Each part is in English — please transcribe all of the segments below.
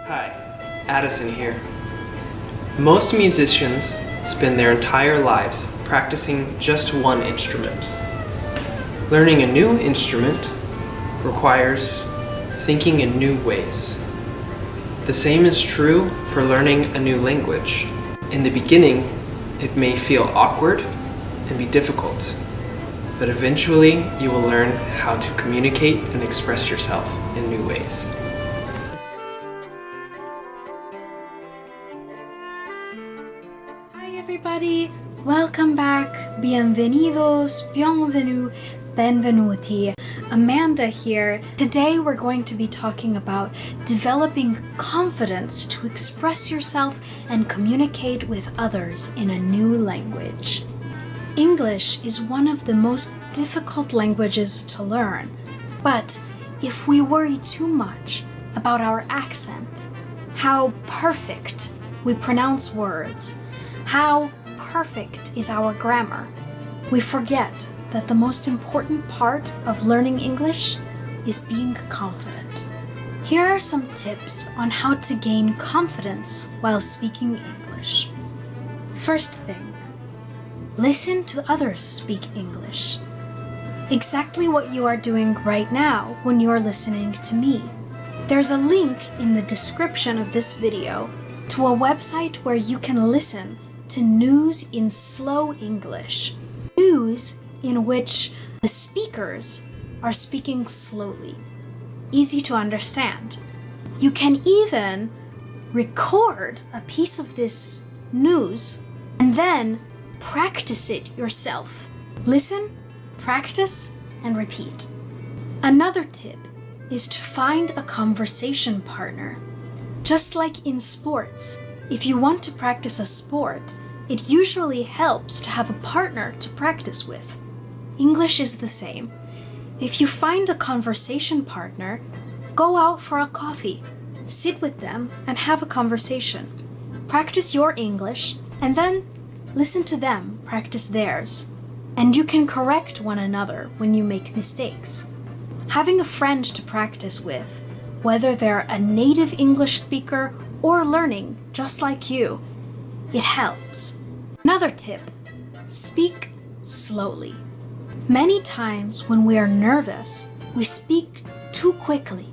Hi, Addison here. Most musicians spend their entire lives practicing just one instrument. Learning a new instrument requires thinking in new ways. The same is true for learning a new language. In the beginning, it may feel awkward and be difficult, but eventually you will learn how to communicate and express yourself in new ways. Hi everybody, welcome back. Bienvenidos, bienvenue, benvenuti. Amanda here. Today we're going to be talking about developing confidence to express yourself and communicate with others in a new language. English is one of the most difficult languages to learn, but if we worry too much about our accent, how perfect we pronounce words, how perfect is our grammar, we forget that the most important part of learning English is being confident. Here are some tips on how to gain confidence while speaking English. First thing, listen to others speak English. Exactly what you are doing right now when you're listening to me. There's a link in the description of this video to a website where you can listen to news in slow English. News in which the speakers are speaking slowly. Easy to understand. You can even record a piece of this news and then practice it yourself. Listen, practice, and repeat. Another tip is to find a conversation partner. Just like in sports, if you want to practice a sport, it usually helps to have a partner to practice with. English is the same. If you find a conversation partner, go out for a coffee, sit with them, and have a conversation. Practice your English, and then listen to them practice theirs. And you can correct one another when you make mistakes. Having a friend to practice with, whether they're a native English speaker or learning just like you, it helps. Another tip, speak slowly. Many times when we are nervous, we speak too quickly.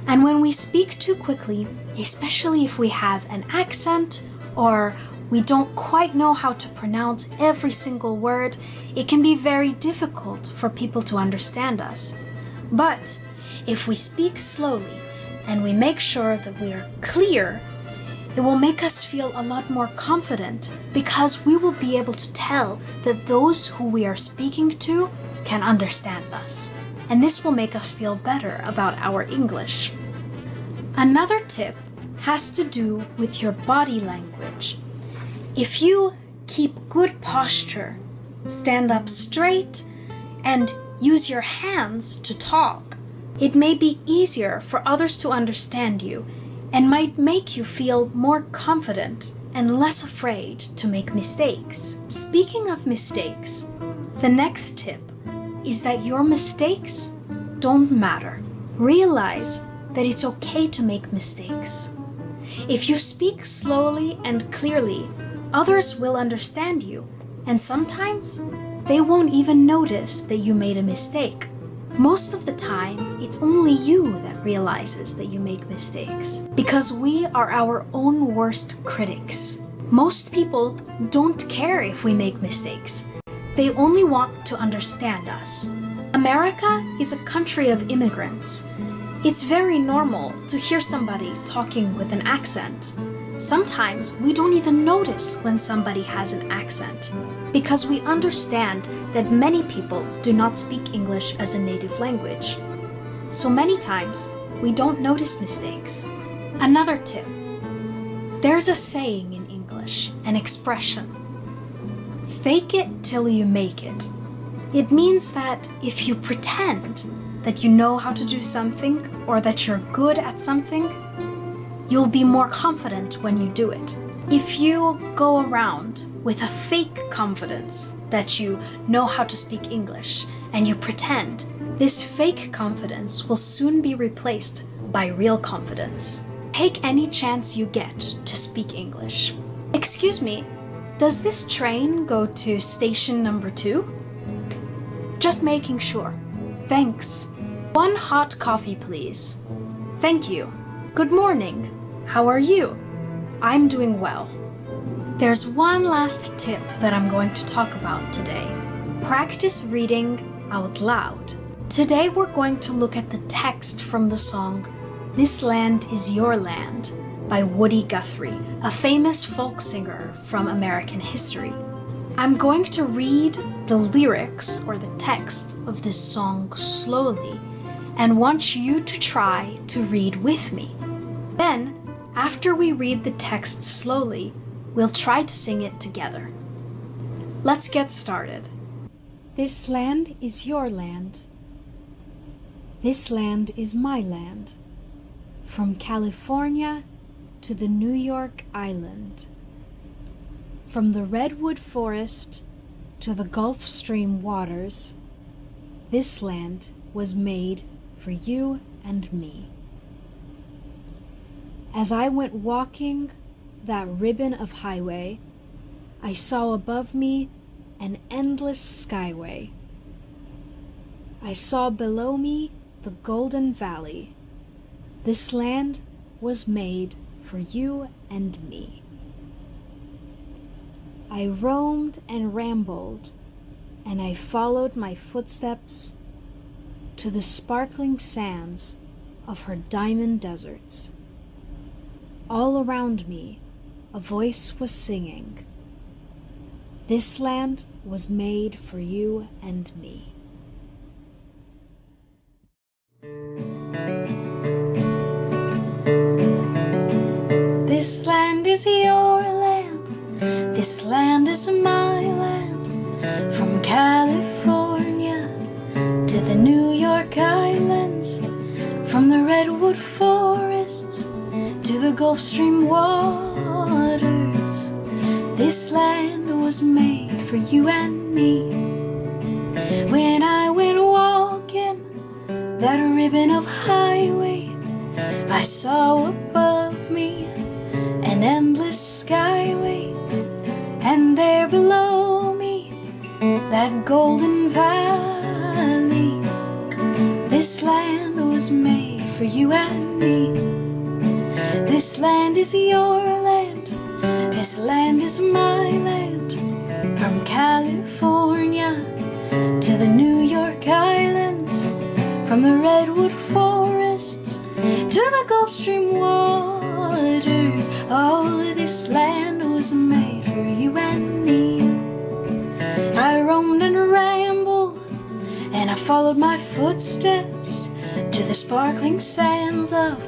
And when we speak too quickly, especially if we have an accent or we don't quite know how to pronounce every single word, it can be very difficult for people to understand us. But if we speak slowly and we make sure that we are clear, it will make us feel a lot more confident because we will be able to tell that those who we are speaking to can understand us. And this will make us feel better about our English. Another tip has to do with your body language. If you keep good posture, stand up straight, and use your hands to talk, it may be easier for others to understand you and might make you feel more confident and less afraid to make mistakes. Speaking of mistakes, the next tip is that your mistakes don't matter. Realize that it's okay to make mistakes. If you speak slowly and clearly, others will understand you, and sometimes they won't even notice that you made a mistake. Most of the time, it's only you that realizes that you make mistakes, because we are our own worst critics. Most people don't care if we make mistakes. They only want to understand us. America is a country of immigrants. It's very normal to hear somebody talking with an accent. Sometimes we don't even notice when somebody has an accent, because we understand that many people do not speak English as a native language. So many times, we don't notice mistakes. Another tip. There's a saying in English, an expression. Fake it till you make it. It means that if you pretend that you know how to do something or that you're good at something, you'll be more confident when you do it. If you go around with a fake confidence that you know how to speak English and you pretend, this fake confidence will soon be replaced by real confidence. Take any chance you get to speak English. Excuse me, does this train go to station number 2? Just making sure. Thanks. 1 hot coffee, please. Thank you. Good morning. How are you? I'm doing well. There's one last tip that I'm going to talk about today. Practice reading out loud. Today we're going to look at the text from the song This Land Is Your Land by Woody Guthrie, a famous folk singer from American history. I'm going to read the lyrics or the text of this song slowly and want you to try to read with me. Then, after we read the text slowly, we'll try to sing it together. Let's get started. This land is your land. This land is my land. From California to the New York Island. From the redwood forest to the Gulf Stream waters, this land was made for you and me. As I went walking that ribbon of highway, I saw above me an endless skyway. I saw below me the golden valley. This land was made for you and me. I roamed and rambled, and I followed my footsteps to the sparkling sands of her diamond deserts. All around me, a voice was singing, "This land was made for you and me." This land is your land, this land is my land. From California to the New York Islands, from the redwood forests to the Gulf Stream waters, this land was made for you and me. When I went walking that ribbon of highway, I saw above me an endless skyway, and there below me that golden valley. This land was made for you and me. This land is your land, this land is my land. From California to the New York Islands, from the redwood forests to the Gulf Stream waters, oh, this land was made for you and me. I roamed and rambled, and I followed my footsteps to the sparkling sands of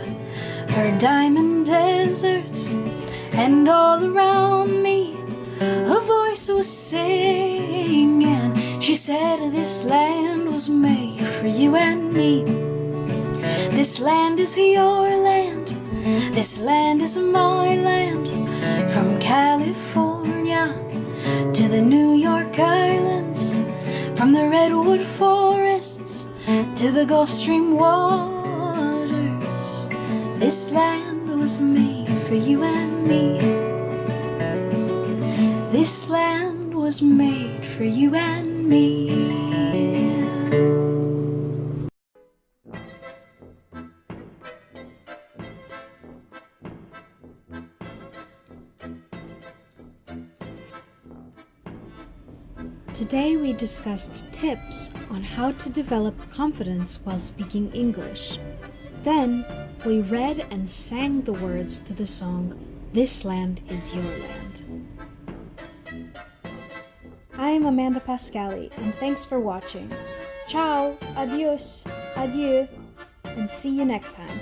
her diamond deserts, and all around me a voice was singing. She said this land was made for you and me. This land is your land, this land is my land. From California to the New York Islands, from the redwood forests to the Gulf Stream waters, this land was made for you and me. This land was made for you and me. Today we discussed tips on how to develop confidence while speaking English. Then we read and sang the words to the song This Land Is Your Land. I'm Amanda Pascali, and thanks for watching. Ciao, adios, adieu, and see you next time.